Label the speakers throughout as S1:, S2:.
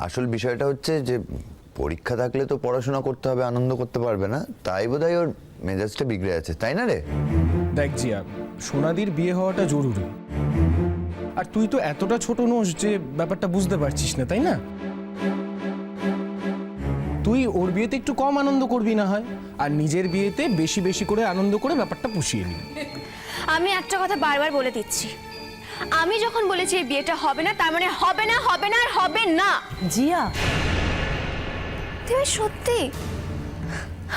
S1: আসল বিষয়টা হচ্ছে যে পরীক্ষা থাকলে তো পড়াশোনা করতে হবে, আনন্দ করতে পারবে না, তাই বোধহয় ওর মেজাজটা বিগড়ে আছে, তাই না রে?
S2: দেখ জিয়া, সোনাদির বিয়ে হওয়াটা জরুরি, আর তুই তো এতটা ছোট নোস যে ব্যাপারটা বুঝতে পারছিস না, তাই না? তুই ওর বিয়েতে একটু কম আনন্দ করবি না হয়, আর নিজের বিয়েতে বেশি বেশি করে আনন্দ করে ব্যাপারটা পুষিয়ে নিবি।
S3: আমি একটা কথা বারবার বলে দিচ্ছি, আমি যখন বলেছি এই বিয়েটা হবে না, তার মানে হবে না, হবে না আর হবে না।
S4: জিয়া,
S3: তুমি সত্যি,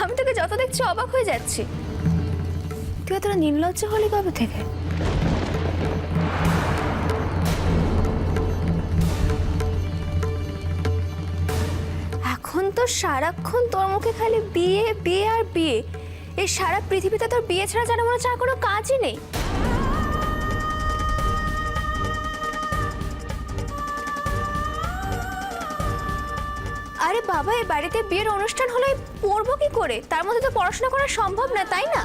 S3: আমি তোকে যত দেখছি অবাক হয়ে যাচ্ছি। তুই তোরা নির্লজ্জ হলি কবে থেকে? এখন তো সারাক্ষণ তোর মুখে খালি বিয়ে বিয়ে আর বিয়ে। এই সারা পৃথিবীতে তোর বিয়ে ছাড়া যেন মনে হচ্ছে আর কোনো কাজই নেই। আরে বাবা, এই বাড়িতে বিয়ের অনুষ্ঠান হলে পড়বো কি করে? তার মধ্যে তো পড়াশোনা করা সম্ভব না, তাই না?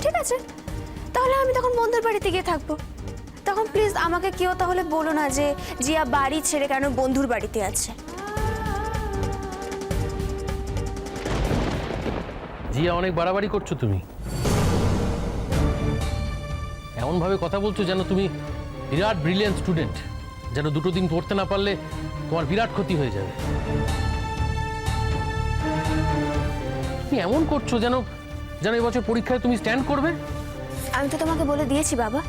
S3: ঠিক আছে, তাহলে আমি তখন বন্ধুর বাড়িতে গিয়ে থাকবো। তখন প্লিজ আমাকে কেউ তাহলে বলো না যে জিয়া বাড়ি ছেড়ে কেন বন্ধুর বাড়িতে আছে।
S5: জিয়া, অনেক বাড়াবাড়ি করছো তুমি। এমন ভাবে কথা বলছো যেন তুমি বিরাট ব্রিলিয়ান্ট স্টুডেন্ট, যেন দুটো দিন পড়তে না পারলে তোমার বিরাট ক্ষতি হয়ে যাবে। তুমি এমন করছো যেন যেন এবছর পরীক্ষায় তুমি স্ট্যান্ড করবে।
S3: আমি তো তোমাকে বলে দিয়েছি বাবা,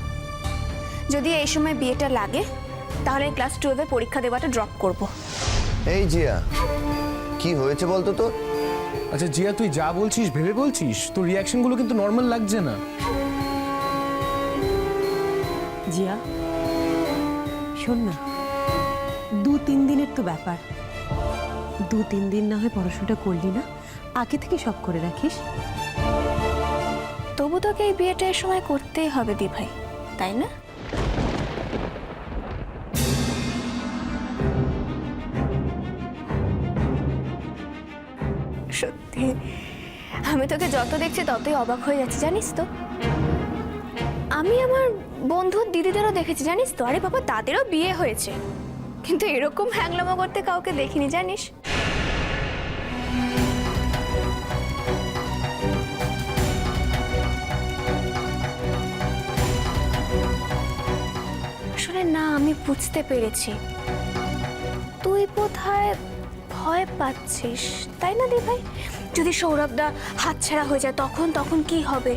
S3: যদি এই সময় বিয়েটা লাগে তাহলে ক্লাস 12-এ পরীক্ষা দেওয়াটা ড্রপ করব।
S1: এই জিয়া, কি হয়েছে বলতো তো?
S2: আচ্ছা জিয়া, তুই যা বলছিস ভেবে বলছিস? তোর রিয়াকশনগুলো কিন্তু নর্মাল লাগছে না।
S4: জিয়া শোন না, 2-3 দিনের তো ব্যাপার, 2-3 দিন না হয় পড়াশোনাটা করলি না, আগে থেকে সব করে রাখিস।
S3: তবু তোকে এই বিয়েটা এই সময় করতেই হবে দি ভাই, তাই না? সত্যি আমি তোকে যত দেখছি ততই অবাক হয়ে যাচ্ছি, জানিস তো? আমি আমার বন্ধুর দিদিদেরও দেখেছি, জানিস তো? আরে বাবা, তাদেরও বিয়ে হয়েছে, কিন্তু এরকম হ্যাংলামো করতে কাউকে দেখিনি, জানিস? আসলে না, আমি বুঝতে পেরেছি তুই বোধহয় ভয় পাচ্ছিস, তাই না দি ভাই? যদি সৌরভদা হাতছাড়া হয়ে যায় তখন কি হবে?